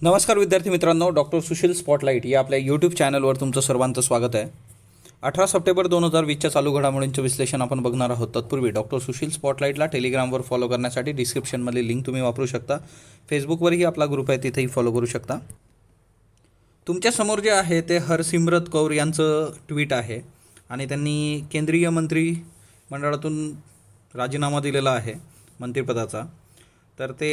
नमस्कार विद्यार्थी मित्रांनो, डॉक्टर सुशील स्पॉटलाईट या आपल्या यूट्यूब चॅनलवर तुमचं सर्वांचं स्वागत आहे. 18 सप्टेंबर 2020च्या चालू घडामोडींचं विश्लेषण आपण बघणार आहोत. तत्पूर्वी डॉक्टर सुशील स्पॉटलाईटला टेलिग्रामवर फॉलो करण्यासाठी डिस्क्रिप्शनमधली लिंक तुम्ही वापरू शकता. फेसबुकवरही आपला ग्रुप आहे, तिथेही फॉलो करू शकता. तुमच्यासमोर जे आहे ते हरसिमरत कौर यांचं ट्विट आहे आणि त्यांनी केंद्रीय मंत्री मंडळातून राजीनामा दिलेला आहे मंत्रिपदाचा. तर ते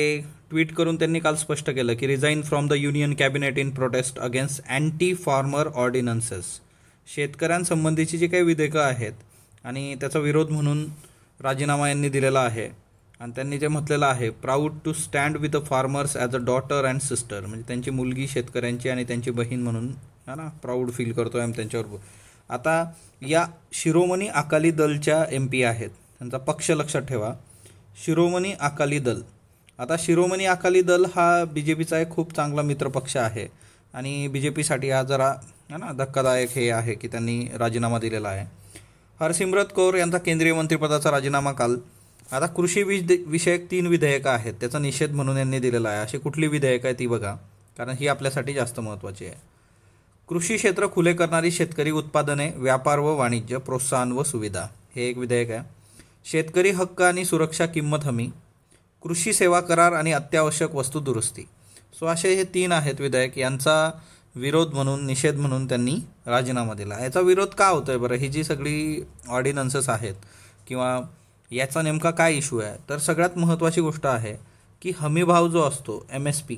ट्विट करून त्यांनी काल स्पष्ट केलं की resign from the union cabinet in protest against anti farmer ordinances. शेतकऱ्यांसंबंधीची जी काही विधेयकं आहेत आणि त्याचा विरोध म्हणून राजीनामा यांनी दिलेला आहे. आणि त्यांनी जे म्हटलेलं आहे, proud to stand with the farmers as a daughter and sister, म्हणजे त्यांची मुलगी शेतकऱ्यांची आणि त्यांची बहीण म्हणून है ना प्राऊड फील करतो आहे त्यांच्यावर. आता या शिरोमणी अकाली दलच्या MP आहेत, त्यांचा पक्ष लक्षात ठेवा, शिरोमणी अकाली दल. आता शिरोमणी अकाली दल हा BJPचा एक खूप चांगला मित्रपक्ष आहे आणि BJPसाठी हा जरा है ना धक्कादायक हे आहे की त्यांनी राजीनामा दिलेला आहे. हरसिमरत कौर यांचा केंद्रीय मंत्रिपदाचा राजीनामा काल. आता कृषी विषयक 3 विधेयकं आहेत, त्याचा निषेध म्हणून यांनी दिलेला आहे. अशी कुठली विधेयकं आहे ती बघा, कारण ही आपल्यासाठी जास्त महत्त्वाची आहे. कृषी क्षेत्र खुले करणारी शेतकरी उत्पादने, व्यापार व वाणिज्य, प्रोत्साहन व सुविधा, हे एक विधेयक आहे. शेतकरी हक्क आणि सुरक्षा किंमत हमी, कृषी सेवा करार आणि अत्यावश्यक वस्तू दुरुस्ती. सो असे हे 3 आहेत विधेयक. यांचा विरोध म्हणून, निषेध म्हणून त्यांनी राजीनामा दिला. याचा विरोध का होतो आहे बरं? ही जी सगळी ऑर्डिनन्सेस आहेत किंवा याचा नेमका काय इश्यू आहे, तर सगळ्यात महत्त्वाची गोष्ट आहे की हमीभाव जो असतो, MSP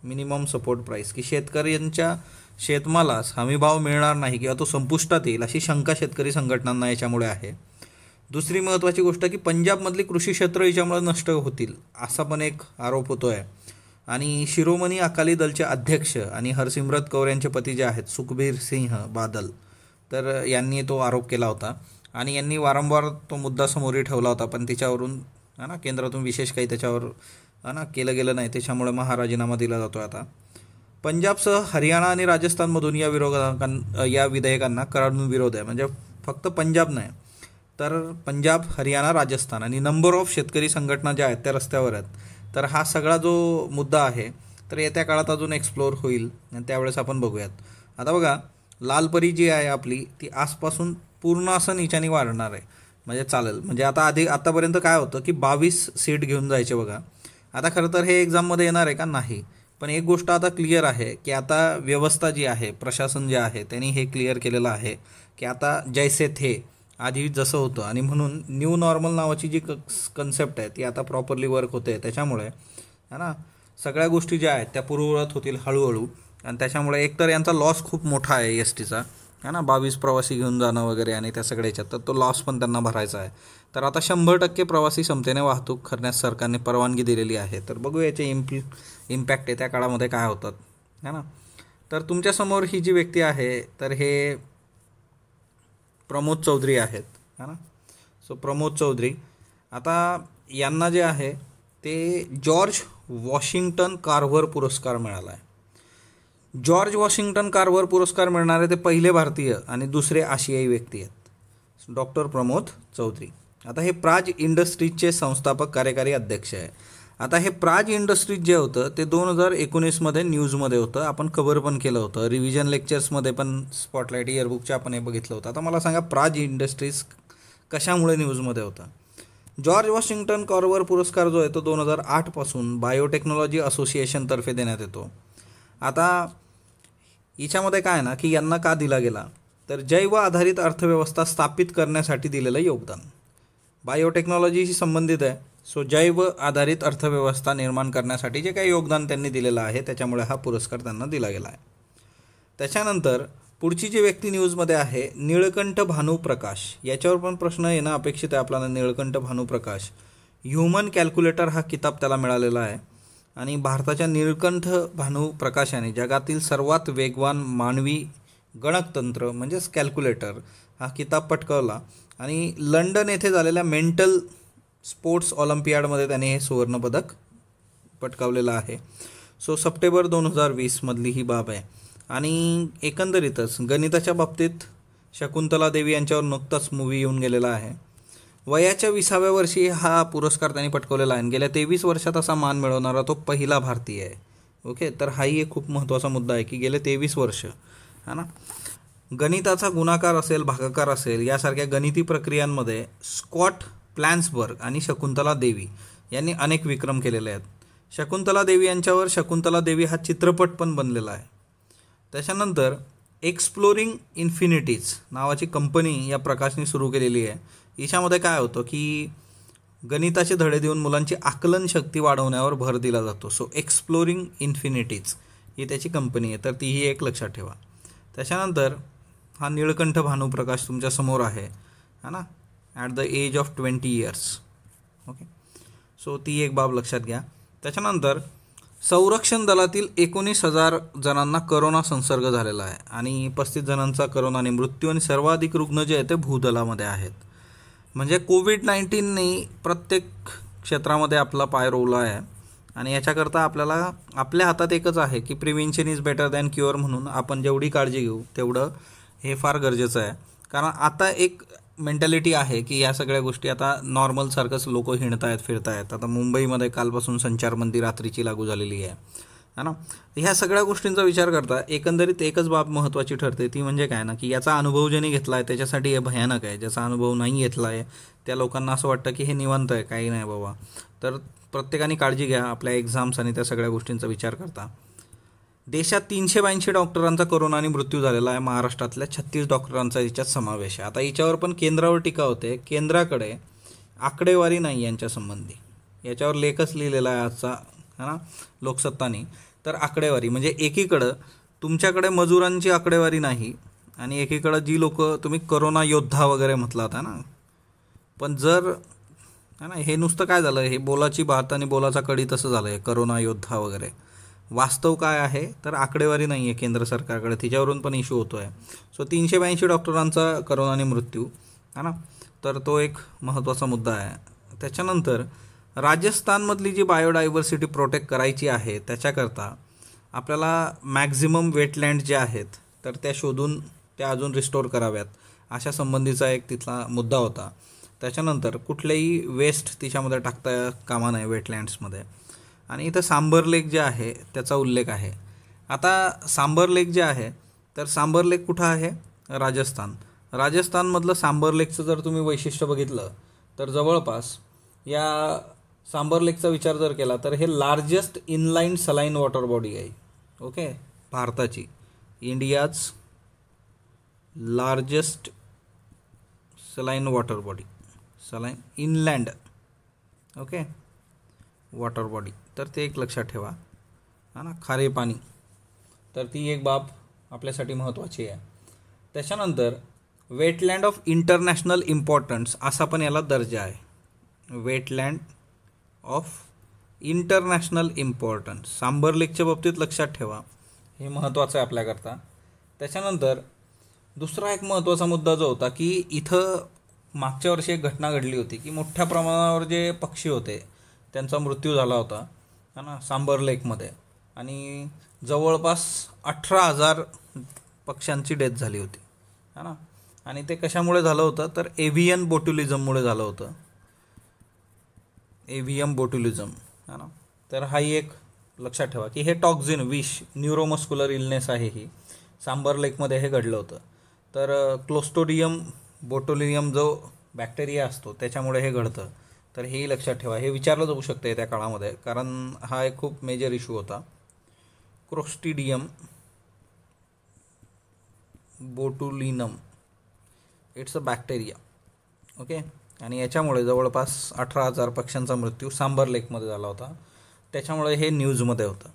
मिनिमम सपोर्ट प्राईस, की शेतकऱ्यांच्या शेतमालास हमीभाव मिळणार नाही किंवा तो संपुष्टात येईल अशी शंका शेतकरी संघटनांना याच्यामुळे आहे. दुसरी महत्त्वाची गोष्ट की पंजाबमधली कृषी क्षेत्र याच्यामुळे नष्ट होतील असा पण एक आरोप होतो आहे. आणि शिरोमणी अकाली दलचे अध्यक्ष आणि हरसिमरत कौर यांचे पती जे आहेत सुखबीर सिंह बादल, तर यांनी तो आरोप केला होता आणि यांनी वारंवार तो मुद्दा समोर ठेवला होता, पण त्याच्यावरून है ना केंद्रातून विशेष काही त्याच्यावर है ना केलं गेलं नाही. त्याच्यामुळे हा राजीनामा दिला जातो. आता पंजाबसह हरियाणा आणि राजस्थानमधून या विधेयकांना कराडून विरोध आहे. म्हणजे फक्त पंजाब नाही, तर पंजाब, हरियाणा, राजस्थान आणि नंबर ऑफ शेतकरी संघटना ज्या आहेत त्या रस्त्यावर आहेत. तर हा सगळा जो मुद्दा आहे तर येत्या काळात अजून एक्सप्लोअर होईल आणि त्यावेळेस आपण बघूयात. आता बघा, लालपरी जी आहे आपली ती आसपासून पूर्ण असं निचानी वाढणार आहे, म्हणजे चालेल. म्हणजे आतापर्यंत काय होतं की 22 सीट घेऊन जायचे बघा. आता खरं तर हे एक्झाममध्ये येणार आहे का? नाही. पण एक गोष्ट आता क्लिअर आहे की आता व्यवस्था जी आहे, प्रशासन जे आहे त्यांनी हे क्लिअर केलेलं आहे की आता जैसे थे, आधी जसं होतं, आणि म्हणून न्यू नॉर्मल नावाची जी कन्सेप्ट आहे ती आता प्रॉपरली वर्क होते. त्याच्यामुळे है ना सगळ्या गोष्टी ज्या आहेत त्या पूर्ववत होतील हळूहळू. आणि त्याच्यामुळे एकतर यांचा लॉस खूप मोठा आहे STचा, है ना, 22 प्रवासी घेऊन जाणं वगैरे आणि त्या सगळ्याच्यात, तर तो लॉस पण त्यांना भरायचा आहे. तर आता 100% प्रवासी क्षमतेने वाहतूक करण्यास सरकारने परवानगी दिलेली आहे. तर बघू याचे इम्पॅक्ट येत्या काळामध्ये काय होतात, है ना. तर तुमच्यासमोर ही जी व्यक्ती आहे तर हे प्रमोद चौधरी आहेत, है ना. सो प्रमोद चौधरी, आता यांना जे आहे ते जॉर्ज वॉशिंग्टन कार्व्हर पुरस्कार मिळाला आहे. जॉर्ज वॉशिंग्टन कार्व्हर पुरस्कार मिळणारे ते पहिले भारतीय आणि दुसरे आशियाई व्यक्ती आहेत, डॉक्टर प्रमोद चौधरी. आता हे प्राज इंडस्ट्रीजचे संस्थापक कार्यकारी अध्यक्ष आहे. आता हे प्राज इंडस्ट्रीज जे होतं ते 2019मध्ये न्यूजमध्ये होतं, आपण कव्हर पण केलं होतं, रिव्हिजन लेक्चर्समध्ये पण स्पॉटलाईट इयरबुकच्या आपण हे बघितलं होतं. आता मला सांगा, प्राज इंडस्ट्रीज कशामुळे न्यूजमध्ये होता? जॉर्ज वॉशिंग्टन कार्व्हर पुरस्कार जो आहे तो 2008 पासून बायोटेक्नॉलॉजी असोसिएशनतर्फे देण्यात येतो. आता याच्यामध्ये काय ना की यांना का दिला गेला, तर जैव आधारित अर्थव्यवस्था स्थापित करण्यासाठी दिलेलं योगदान, बायोटेक्नॉलॉजीशी संबंधित आहे. सो जैव आधारित अर्थव्यवस्था निर्माण करण्यासाठी जे काही योगदान त्यांनी दिलेलं आहे त्याच्यामुळे हा पुरस्कार त्यांना दिला गेला आहे. त्याच्यानंतर पुढची जी व्यक्ती न्यूजमध्ये आहे, निळकंठ भानुप्रकाश. याच्यावर पण प्रश्न येणं अपेक्षित आहे आपल्याला. निळकंठ भानुप्रकाश, ह्युमन कॅल्क्युलेटर हा किताब त्याला मिळालेला आहे. आणि भारताच्या निळकंठ भानुप्रकाशाने जगातील सर्वात वेगवान मानवी गणकतंत्र म्हणजेच कॅल्क्युलेटर हा किताब पटकावला. आणि लंडन येथे झालेल्या मेंटल स्पोर्ट्स ऑलिम्पियाडमध्ये त्याने हे सुवर्णपदक पटकावलेलं आहे. सो सप्टेंबर 2020 मधली ही बाब आहे. आणि एकंदरीतच गणिताच्या बाबतीत शकुंतला देवी यांच्यावर नुकताच मूवी येऊन गेलेला आहे. वयाच्या 20व्या वर्षी हा पुरस्कार त्यांनी पटकावलेला आहे. गेल्या 23 वर्षात असा मान मिळवणारा तो पहिला भारतीय आहे ओके, तर हाही एक खूप महत्त्वाचा मुद्दा आहे की गेले 23 वर्ष है ना, गणिताचा गुणाकार असेल, भागाकार असेल, यासारख्या गणिती प्रक्रियांमध्ये स्कॉट प्लॅन्सबर्ग आणि शकुंतला देवी यांनी अनेक विक्रम केलेले आहेत. शकुंतला देवी यांच्यावर शकुंतला देवी हा चित्रपट पण बनलेला आहे. त्याच्यानंतर एक्सप्लोरिंग इन्फिनिटीज नावाची कंपनी या प्रकाशने सुरू केलेली आहे. याच्यामध्ये काय होतं की गणिताचे धडे देऊन मुलांची आकलन शक्ती वाढवण्यावर भर दिला जातो. सो एक्सप्लोरिंग इन्फिनिटीज ही त्याची कंपनी आहे, तर तीही एक लक्षात ठेवा. त्याच्यानंतर हा निळकंठ भानुप्रकाश तुमच्या समोर आहे ना, at the age of 20 years. Okay, so ती एक बाब लक्षात घ्या. त्याच्यानंतर संरक्षण दलातील 19,000 जणांना करोना संसर्ग झालेला आहे आणि 35 जणांचा करोनाने मृत्यू आणि सर्वाधिक रुग्ण जे आहेत ते भूदलामध्ये आहेत. म्हणजे कोविड-19ने प्रत्येक क्षेत्रामध्ये आपला पाय रोवला आहे आणि याच्याकरता आपल्याला आपल्या हातात एकच आहे की prevention is better than cure, म्हणून आपण जेवढी काळजी घेऊ तेवढं हे फार गरजेचं आहे. कारण आता एक मेंटॅलिटी आहे की या सगळ्या गोष्टी आता नॉर्मलसारखंच लोक हिंडतायत फिरतायत. आता मुंबईमध्ये कालपासून संचारबंदी रात्रीची लागू झालेली आहे ना. ह्या सगळ्या गोष्टींचा विचार करता एकंदरीत एकच बाब महत्त्वाची ठरते, ती म्हणजे काय ना की याचा अनुभव ज्यांनी घेतला आहे त्याच्यासाठी हे भयानक आहे. ज्याचा अनुभव नाही घेतला आहे त्या लोकांना असं वाटतं की हे निवांत आहे, काही नाही बाबा. तर प्रत्येकाने काळजी घ्या आपल्या एक्झाम्स आणि त्या सगळ्या गोष्टींचा विचार करता. देशात 382 डॉक्टरांचा कोरोनाने मृत्यू झालेला आहे. महाराष्ट्रातल्या 36 डॉक्टरांचा याच्यात समावेश आहे. आता याच्यावर पण केंद्रावर टीका होते, केंद्राकडे आकडेवारी नाही यांच्यासंबंधी. याच्यावर लेखच लिहिलेला आहे आजचा है ना लोकसत्तानी. तर आकडेवारी म्हणजे एकीकडं तुमच्याकडे मजुरांची आकडेवारी नाही आणि एकीकडं जी लोक तुम्ही करोना योद्धा वगैरे म्हटला होता ना, पण जर है ना हे नुसतं काय झालं, हे बोलाची बात आणि बोलाचा कडी तसं झालं आहे करोना योद्धा वगैरे. वास्तव काय आहे तर आकडेवारी नाही आहे केंद्र सरकारकडे, तिच्यावरून पण इश्यू होतो आहे. सो 382 डॉक्टरांचा करोनाने मृत्यू है ना, तर तो एक महत्त्वाचा मुद्दा आहे. त्याच्यानंतर राजस्थानमधली जी बायोडायव्हर्सिटी प्रोटेक्ट करायची आहे त्याच्याकरता आपल्याला मॅक्झिमम वेटलँड जे आहेत तर त्या शोधून त्या अजून रिस्टोर कराव्यात, अशा संबंधीचा एक तिथला मुद्दा होता. त्याच्यानंतर कुठलेही वेस्ट तिच्यामध्ये टाकता कामा नये वेटलँड्समध्ये. आणि इथं सांबर लेक जे आहे त्याचा उल्लेख आहे. आता सांबर लेक जे आहे तर सांबर लेक कुठं आहे, राजस्थानमधलं सांबर लेकचं जर तुम्ही वैशिष्ट्य बघितलं तर जवळपास या सांबर लेकचा विचार जर केला तर हे largest inline saline water body आहे. ओके, भारताची India's largest saline water body, saline inland okay water body. तर ते एक लक्षात ठेवा हा ना, खारे पाणी. तर ती एक बाब आपल्यासाठी महत्त्वाची आहे. त्याच्यानंतर वेटलँड ऑफ इंटरनॅशनल इम्पॉर्टन्स असा पण याला दर्जा आहे. Wetland of international importance Sambhar लेकच्या बाबतीत लक्षात ठेवा, हे महत्त्वाचं आहे आपल्याकरता. त्याच्यानंतर दुसरा एक महत्त्वाचा मुद्दा जो होता की इथं मागच्या वर्षी एक घटना घडली होती की मोठ्या प्रमाणावर जे पक्षी होते त्यांचा मृत्यू झाला होता है ना सांबर लेकमध्ये, आणि जवळपास 18,000 पक्ष्यांची डेथ झाली होती है ना. आणि ते कशामुळे झालं होतं तर एव्हियन बोट्युलिझममुळे झालं होतं, एव्हियम बोट्युलिझम है ना. तर हाही एक लक्षात ठेवा की हे टॉक्झिन विष न्यूरोमस्क्युलर इलनेस आहे, ही सांबर लेकमध्ये हे घडलं होतं. तर क्लोस्टोडियम बोटुलियम जो बॅक्टेरिया असतो त्याच्यामुळे हे घडतं. तर हेही लक्षात ठेवा, हे विचारलं जाऊ शकते त्या काळामध्ये कारण हा एक खूप मेजर इश्यू होता. Clostridium botulinum it's a bacteria okay, आणि याच्यामुळे जवळपास 18,000 पक्ष्यांचा मृत्यू सांबर लेकमध्ये झाला होता. त्याच्यामुळे हे न्यूजमध्ये होतं.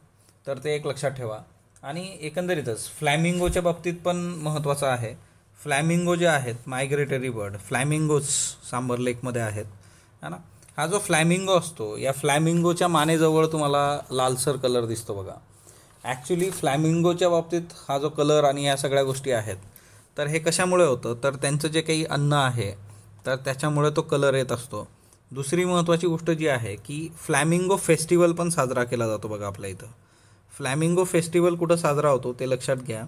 तर ते एक लक्षात ठेवा. आणि एकंदरीतच फ्लॅमिंगोच्या बाबतीत पण महत्त्वाचं आहे. फ्लॅमिंगो जे आहेत मायग्रेटरी बर्ड, फ्लॅमिंगोज सांबर लेकमध्ये आहेत है ना. हा जो फ्लॅमिंगो असतो या फ्लॅमिंगोच्या मानेजवळ तुम्हाला लालसर कलर दिसतो बघा. ॲक्च्युली फ्लॅमिंगोच्या बाबतीत हा जो कलर आणि या सगळ्या गोष्टी आहेत तर हे कशामुळे होतं तर त्यांचं जे काही अन्न आहे तर त्याच्यामुळे तो कलर येत असतो. दुसरी महत्त्वाची गोष्ट जी आहे की फ्लॅमिंगो फेस्टिवल पण साजरा केला जातो बघा आपल्या इथं. फ्लॅमिंगो फेस्टिवल कुठं साजरा होतो ते लक्षात घ्या.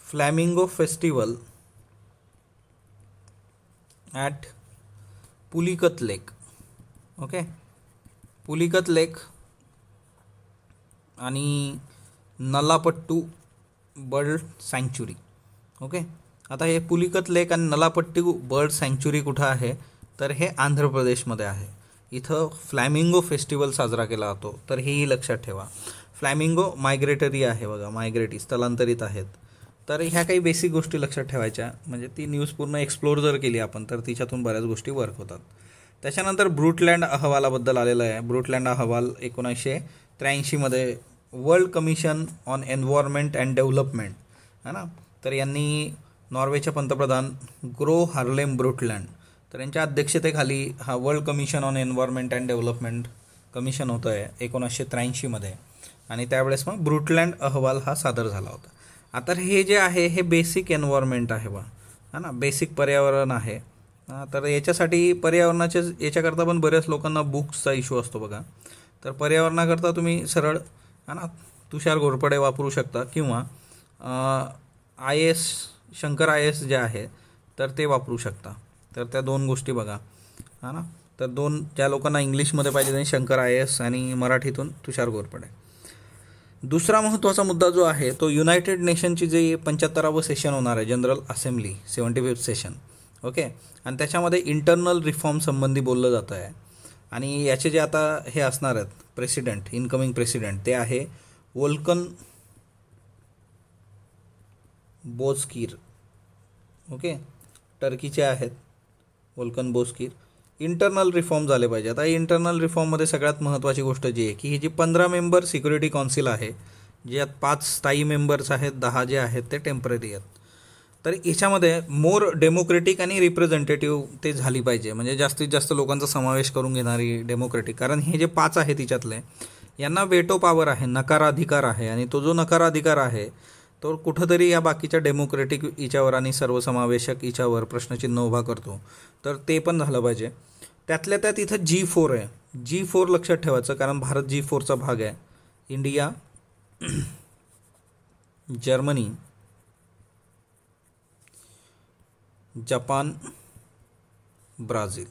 Flamingo festival at Pulicat lake okay. Pulicat lake आणि नलापट्टू बर्ड सँक्च्युरी. ओके, आता हे पुलिकत लेक आणि नलापट्टू बर्ड सँक्च्युरी कुठं आहे, तर हे आंध्र प्रदेशमध्ये आहे. इथं फ्लॅमिंगो फेस्टिवल साजरा केला जातो. तर हेही लक्षात ठेवा. फ्लॅमिंगो मायग्रेटरी आहे बघा, मायग्रेटरी स्थलांतरित आहेत. तर ह्या काही बेसिक गोष्टी लक्षात ठेवायच्या, म्हणजे ती न्यूज पूर्ण एक्सप्लोर जर केली आपण तर तिच्यातून बऱ्याच गोष्टी वर्क होतात. त्याच्यानंतर ब्रूटलँड अहवालाबद्दल आलेलं आहे. ब्रूटलँड अहवाल 1983मध्ये world commission on environment and development है ना, तर यांनी नॉर्वेचे पंतप्रधान ग्रो हार्लेम ब्रूटलँड, तर यांच्या अध्यक्षतेखाली हा world commission on environment and development commission होतं आहे 1983मध्ये. आणि त्यावेळेस मग ब्रूटलँड अहवाल हा सादर झाला होता. आता हे जे आहे हे बेसिक एन्व्हायरमेंट आहे बा, है ना, बेसिक पर्यावरण आहे. तर याच्यासाठी पर्यावरणाच्या याच्याकरता पण बऱ्याच लोकांना बुक्सचा इश्यू असतो बघा. तर पर्यावरणाकरता तुम्ही सरळ है ना तुषार घोरपडे वापरू शकता, किंवा IAS शंकर IAS जे आहे तर ते वापरू शकता. तर त्या दोन गोष्टी बघा, है ना. तर दोन ज्या लोकांना इंग्लिशमध्ये पाहिजे त्यांनी शंकर IAS आणि मराठीतून तुषार घोरपडे. दुसरा महत्त्वाचा मुद्दा जो आहे तो युनायटेड नेशनची जे 75वं सेशन होणार आहे, general assembly 75th session. Okay, आणि त्याच्यामध्ये इंटरनल रिफॉर्म संबंधी बोललं जातं आहे. आणि याचे जे आता हे असणार आहेत प्रेसिडेंट, इनकमिंग प्रेसिडेंट, ते आहे वोल्कन बोझकीर. ओके, टर्कीचे आहेत वोल्कन बोझकीर. इंटरनल रिफॉर्म झाले पाहिजे. आता इंटरनल रिफॉर्ममध्ये सगळ्यात महत्त्वाची गोष्ट जी आहे की ही जी 15 मेंबर सिक्युरिटी काउन्सिल आहे, ज्यात 5 स्थायी मेंबर्स आहेत, 10 जे आहेत ते टेम्पररी आहेत. तर याच्यामध्ये मोर डेमोक्रेटिक आणि रिप्रेझेंटेटिव्ह ते झाली पाहिजे, म्हणजे जास्तीत जास्त लोकांचा समावेश करून घेणारी डेमोक्रेटिक. कारण हे जे 5 आहे तिच्यातले यांना वेटो पॉवर आहे, नकाराधिकार आहे, आणि तो जो नकाराधिकार आहे तो कुठंतरी या बाकीच्या डेमोक्रेटिक हिच्यावर आणि सर्वसमावेशक हिच्यावर प्रश्नचिन्ह उभा करतो. तर ते पण झालं पाहिजे. त्यातल्या त्यात इथं G4 आहे. G4 लक्षात ठेवायचं, कारण भारत G4चा भाग आहे. India, Germany, Japan, Brazil.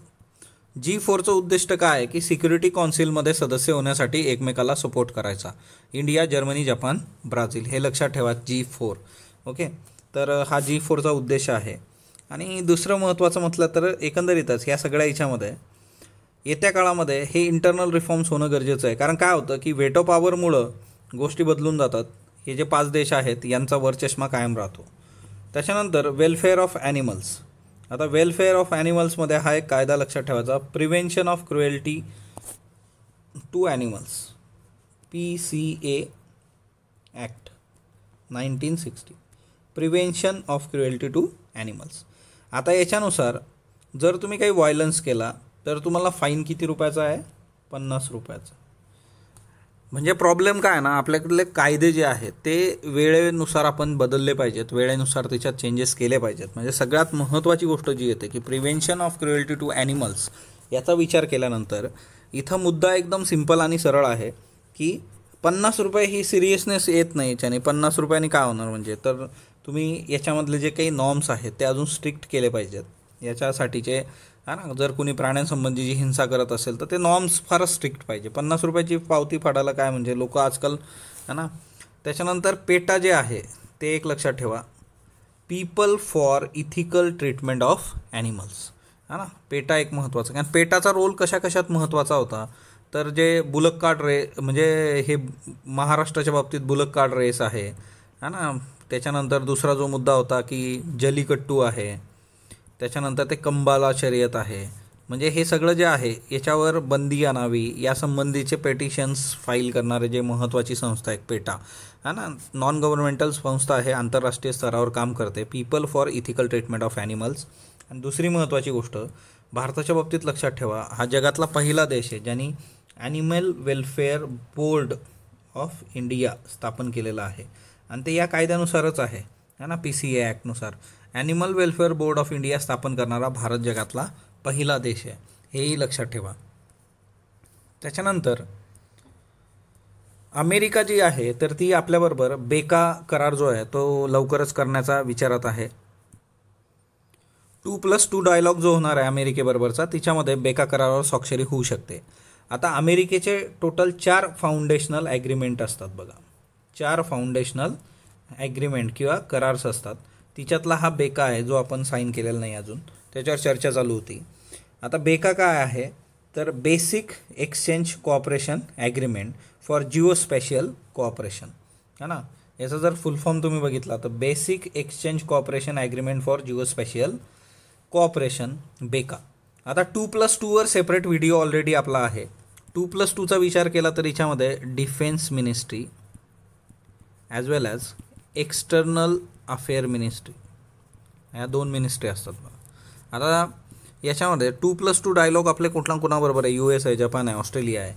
G4चं उद्दिष्ट काय आहे की सिक्युरिटी काउन्सिलमध्ये सदस्य होण्यासाठी एकमेकाला सपोर्ट करायचा. इंडिया, जर्मनी, जपान, ब्राझील हे लक्षात ठेवा G4. ओके, तर हा G4चा उद्देश आहे. आणि दुसरं महत्त्वाचं म्हटलं तर एकंदरीतच या सगळ्या याच्यामध्ये येत्या काळामध्ये हे इंटरनल रिफॉर्म्स होणं गरजेचं आहे. कारण काय होतं की वेटो पॉवरमुळं गोष्टी बदलून जातात. हे जे 5 देश आहेत यांचा वरचष्मा कायम राहतो. त्याच्यानंतर वेलफेअर ऑफ ॲनिमल्स. आता वेलफेअर ऑफ ॲनिमल्समध्ये हा एक कायदा लक्षात ठेवायचा, prevention of cruelty to animals, PCA act 1960, prevention of cruelty to animals. आता याच्यानुसार जर तुम्ही काही व्हायलन्स केला तर तुम्हाला फाईन किती रुपयाचा आहे, 50 रुपयाचा. म्हणजे प्रॉब्लेम काय आहे ना, आपल्याकडले कायदे जे आहेत ते वेळेनुसार आपण बदलले पाहिजेत, वेळेनुसार त्याच्यात चेंजेस केले पाहिजेत. म्हणजे सगळ्यात महत्त्वाची गोष्ट जी येते की prevention of cruelty to animals, याचा विचार केल्यानंतर इथं मुद्दा एकदम सिंपल आणि सरळ आहे की 50 रुपये ही सिरियसनेस येत नाही याच्याने. 50 रुपयांनी काय होणार म्हणजे, तर तुम्ही याच्यामधले जे काही नॉर्म्स आहेत ते अजून स्ट्रिक्ट केले पाहिजेत. याच्यासाठीचे हा ना, जर कोणी प्राण्यांसंबंधी जी हिंसा करत असेल तर ते नॉर्म्स फारच स्ट्रिक्ट पाहिजे. 50 रुपयाची पावती फाडायला काय म्हणजे लोक आजकाल है ना. त्याच्यानंतर पेटा जे आहे ते एक लक्षात ठेवा, people for ethical treatment of animals, है ना. पेटा एक महत्त्वाचा, कारण पेटाचा रोल कशात महत्त्वाचा होता, तर जे बुलक कार्ट म्हणजे हे महाराष्ट्राच्या बाबतीत बुलक कार्ट रेस आहे, है ना. त्याच्यानंतर दुसरा जो मुद्दा होता की जलीकट्टू आहे. त्याच्यानंतर ते कंबाला शर्यत आहे. म्हणजे हे सगळं जे आहे याच्यावर बंदी आणावी यासंबंधीचे पेटिशन्स फाईल करणारे जे महत्त्वाची संस्था आहे पेटा, है ना, नॉन गव्हर्नमेंटल संस्था आहे, आंतरराष्ट्रीय स्तरावर काम करते, people for ethical treatment of animals. आणि दुसरी महत्त्वाची गोष्ट भारताच्या बाबतीत लक्षात ठेवा, हा जगातला पहिला देश आहे ज्यांनी animal welfare board of India स्थापन केलेलं आहे. आणि ते या कायद्यानुसारच आहे, है ना, PCA ॲक्टनुसार. Animal welfare board of India स्थापन करणारा भारत जगातला पहिला देश आहे, हेही लक्षात ठेवा. त्याच्यानंतर अमेरिका जी आहे तर ती आपल्याबरोबर बेका करार जो आहे तो लवकरच करण्याचा विचारात आहे. 2+2 डायलॉग जो होणार आहे अमेरिकेबरोबरचा, तिच्यामध्ये बेका करारावर स्वाक्षरी होऊ शकते. आता अमेरिकेचे टोटल 4 फाउंडेशनल ॲग्रीमेंट असतात बघा, 4 फाउंडेशनल ॲग्रीमेंट किंवा करार्स असतात. तिच्यातला हा बेका आहे जो आपण साईन केलेला नाही अजून, त्याच्यावर चर्चा चालू होती. आता बेका काय आहे तर basic exchange cooperation agreement for geospatial cooperation है ना. याचा जर फुल फॉर्म तुम्ही बघितला तर basic exchange cooperation agreement for geospatial cooperation BECA. आता 2+2 सेपरेट व्हिडिओ ऑलरेडी आपला आहे. 2+2चा विचार केला तर याच्यामध्ये डिफेन्स मिनिस्ट्री ॲज वेल ॲज एक्सटर्नल अफेअर मिनिस्ट्री, ह्या 2 मिनिस्ट्री असतात बघा. आता याच्यामध्ये 2+2 डायलॉग आपले कोणाबरोबर आहे, US आहे, जपान आहे, ऑस्ट्रेलिया आहे,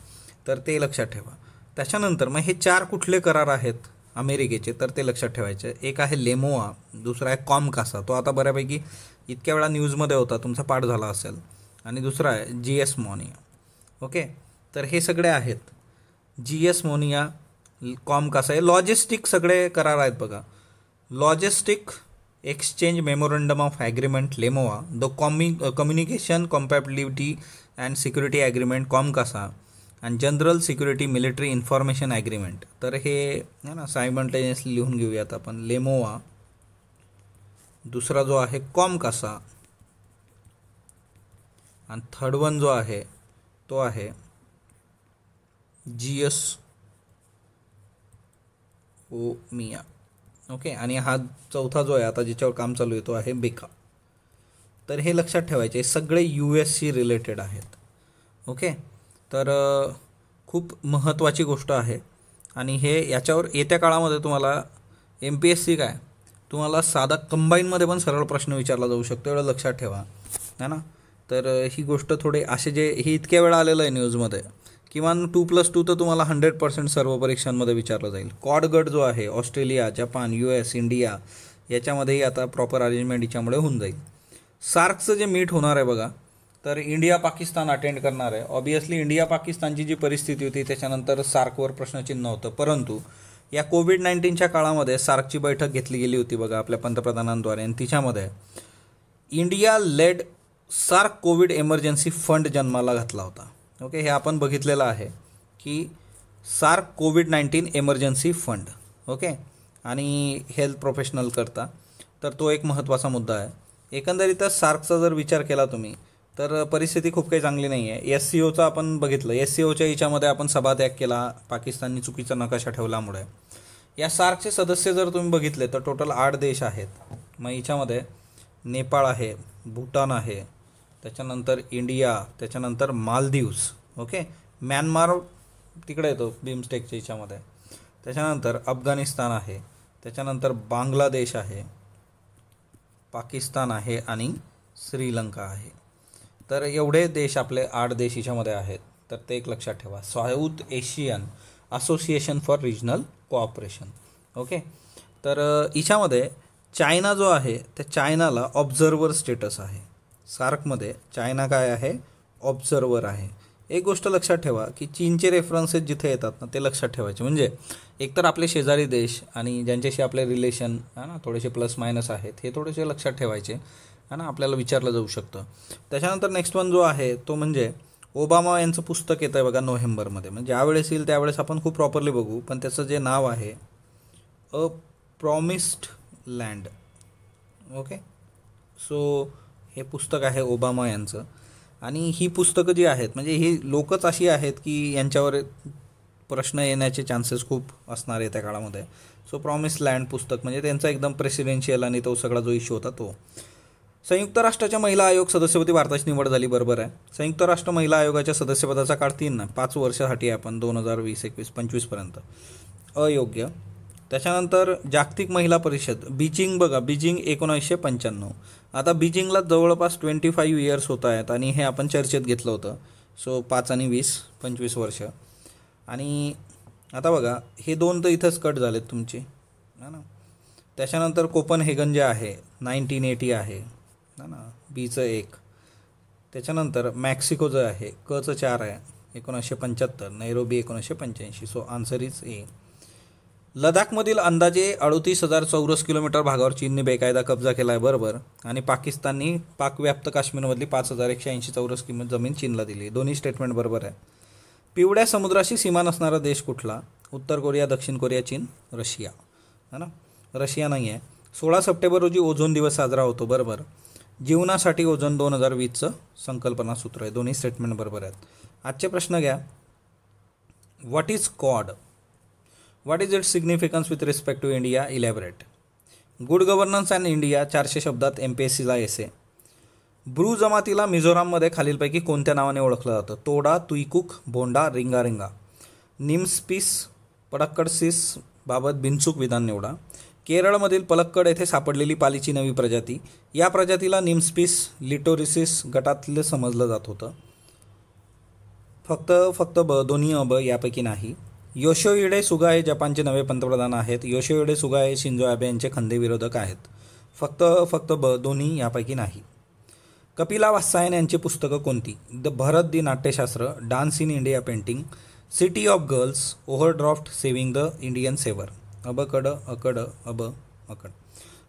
तर ते लक्षात ठेवा. त्याच्यानंतर मग हे 4 कुठले करार आहेत अमेरिकेचे तर ते लक्षात ठेवायचे. एक आहे लेमोआ, दुसरा आहे कॉमकासा, तो आता बऱ्यापैकी इतक्या वेळा न्यूजमध्ये होता, तुमचा पाठ झाला असेल, आणि दुसरा आहे GS मोनिया. ओके, तर हे सगळे आहेत. GS मोनिया, कॉमकासा, हे लॉजिस्टिक सगळे करार आहेत बघा. Logistic exchange memorandum of agreement LEMOA, the communication compatibility and security agreement COMCASA, आणि general security military information agreement. तर हे है ना सायमल्टेनियसली लिहून घेऊयात आपण. लेमोआ, दुसरा जो आहे कॉमकासा, आणि थर्ड वन जो आहे तो आहे GS मोनिया. ओके, आणि हा चौथा जो आहे आता ज्याच्यावर काम चालू आहे तो आहे बेका. तर हे लक्षात ठेवायचे, सगळे USशी रिलेटेड आहेत. ओके, तर खूप महत्त्वाची गोष्ट आहे. आणि हे याच्यावर येत्या काळामध्ये तुम्हाला MPSC काय तुम्हाला साधा कंबाईनमध्ये पण सरळ प्रश्न विचारला जाऊ शकतो, एवढं लक्षात ठेवा है ना. तर ही गोष्ट थोडे असे जे हे इतक्या वेळा आलेलं आहे न्यूजमध्ये, किमान 2+2 तर तुम्हाला 100% सर्व परीक्षांमध्ये विचारलं जाईल. क्वाड गट जो आहे ऑस्ट्रेलिया, जपान, US, इंडिया, याच्यामध्येही आता प्रॉपर अरेंजमेंट याच्यामुळे होऊन जाईल. सार्कचं जे मीट होणार आहे बघा, तर इंडिया पाकिस्तान अटेंड करणार आहे. ऑब्वियसली इंडिया पाकिस्तानची जी परिस्थिती होती त्याच्यानंतर सार्कवर प्रश्नचिन्ह होतं, परंतु या कोविड-19च्या काळामध्ये सार्कची बैठक घेतली गेली होती बघा आपल्या पंतप्रधानांद्वारे, आणि तिच्यामध्ये India led SAARC COVID emergency fund जन्माला घातला होता. ओके, हे आपण बघितलेलं आहे की सार्क कोविड-19 एमर्जन्सी फंड. ओके, आणि हेल्थ प्रोफेशनल करता, तर तो एक महत्त्वाचा मुद्दा आहे. एकंदरीतच सार्कचा जर विचार केला तुम्ही तर परिस्थिती खूप काही चांगली नाही आहे. SCOचं आपण बघितलं, SCOच्या याच्यामध्ये आपण सभात्याग केला, पाकिस्ताननी चुकीचा नकाशा ठेवल्यामुळे. या सार्कचे सदस्य जर तुम्ही बघितले तर टोटल 8 देश आहेत. मग याच्यामध्ये नेपाळ आहे, भूटान आहे, त्याच्यानंतर इंडिया, त्याच्यानंतर मालदीव्स, ओके, म्यानमार तिकडे येतो बिमस्टेकच्या याच्यामध्ये, त्याच्यानंतर अफगाणिस्तान आहे, त्याच्यानंतर बांगलादेश आहे, पाकिस्तान आहे, आणि श्रीलंका आहे. तर एवढे देश आपले 8 देश याच्यामध्ये आहेत. तर ते एक लक्षात ठेवा. South Asian association for regional cooperation. Okay, तर याच्यामध्ये चायना जो आहे त्या चायनाला ऑब्झर्वर स्टेटस आहे. सार्कमध्ये चायना काय आहे, ऑब्झर्वर आहे. एक गोष्ट लक्षात ठेवा की चीनचे रेफरन्सेस जिथे येतात ना ते लक्षात ठेवायचे. म्हणजे एकतर आपले शेजारी देश आणि ज्यांच्याशी आपले रिलेशन आहे ना थोडेसे प्लस मायनस आहेत, हे थोडेसे लक्षात ठेवायचे है ना, आपल्याला विचारलं जाऊ शकतं. त्याच्यानंतर नेक्स्ट वन जो आहे तो म्हणजे ओबामा यांचं पुस्तक येतं आहे बघा नोव्हेंबरमध्ये, म्हणजे ज्यावेळेस येईल त्यावेळेस आपण खूप प्रॉपरली बघू. पण त्याचं जे नाव आहे अ प्रॉमिस्ड लँड. ओके, सो हे पुस्तक आहे ओबामा यांचं. आणि ही पुस्तकं जी आहेत म्हणजे ही लोकच अशी आहेत की यांच्यावर प्रश्न येण्याचे चान्सेस खूप असणार आहे त्या काळामध्ये. सो प्रॉमिस लँड पुस्तक म्हणजे त्यांचा एकदम प्रेसिडेन्शियल आणि तो सगळा जो इश्यू होता तो. संयुक्त राष्ट्राच्या महिला आयोग सदस्यपदी भारताची निवड झाली, बरोबर आहे. संयुक्त राष्ट्र महिला आयोगाच्या सदस्यपदाचा काळ 5 वर्षासाठी आहे, आपण 2020, 21, 25पर्यंत. अयोग्य. त्याच्यानंतर जागतिक महिला परिषद बीजिंग बघा, बीजिंग 1995. आता बीजिंगला जवळपास 25 इयर्स होत आहेत आणि हे आपण चर्चेत घेतलं होतं. सो 5 आणि 20, 25 वर्ष. आणि आता बघा हे 2 तर इथंच कट झालेत तुमचे है ना. त्याच्यानंतर कोपनहेगन जे आहे 1980 आहे ना, बीचं 1. त्याच्यानंतर मॅक्सिको जे आहे कचं 4 आहे 1975, Nairobi 1985. So answer is a. लडाखमधील अंदाजे 38,000 चौरस किलोमीटर भागावर चीनने बेकायदा कब्जा केला आहे, बरोबर. आणि पाकिस्ताननी पाकव्याप्त काश्मीरमधली 5,180 चौरस जमीन चीनला दिली. दोन्ही स्टेटमेंट बरोबर आहे. पिवळ्या समुद्राशी सीमा नसणारा देश कुठला? उत्तर कोरिया, दक्षिण कोरिया, चीन, रशिया. है ना, रशिया नाही आहे. 16 सप्टेंबर रोजी ओझोन दिवस साजरा होतो. बरोबर. जीवनासाठी ओझोन 2020चं संकल्पना सूत्र आहे. दोन्ही स्टेटमेंट बरोबर आहेत. आजचे प्रश्न घ्या. What is Quad? What is its significance with respect to India? Elaborate. Good governance and India 400 शब्दात MPSCला एसे. ब्रू जमातीला मिझोराममध्ये खालीलपैकी कोणत्या नावाने ओळखलं जातं? तोडा, तुईकुक, बोंडा, रिंगारिंगा. निम्सपीस पडक्कडसिस बाबत बिनचूक विधान निवडा. केरळमधील पलक्कड येथे सापडलेली पालीची नवी प्रजाती. या प्रजातीला निम्सपीस लिटोरिसिस गटातलं समजलं जात होतं. फक्त दोन्ही अब यापैकी नाही. योशिहिडे सुगा हे जपानचे नवे पंतप्रधान आहेत. योशिहिडे सुगा हे शिंजो ॲबे यांचे खंदे विरोधक आहेत. फक्त दोन्ही यापैकी नाही. कपिला वात्सायन यांची पुस्तकं कोणती? भरत दी Natyashastra, dance in India painting, city of girls, overdraft saving the Indian saver. अबकड अकड अब अकड.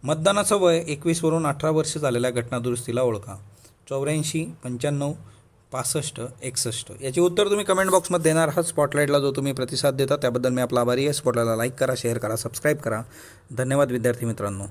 मतदानाचं वय 21 वरून 18 वर्ष झालेल्या घटनादुरुस्तीला ओळखा. 84, 95, 65, 61. याची उत्तर तुम्ही कमेंट बॉक्समध्ये देणार आहात. स्पॉटलाईटला जो तुम्ही प्रतिसाद देता त्याबद्दल मी आपला आभारी आहे. स्पॉटलाईटला लाईक करा, शेअर करा, सबस्क्राईब करा. धन्यवाद विद्यार्थी मित्रांनो.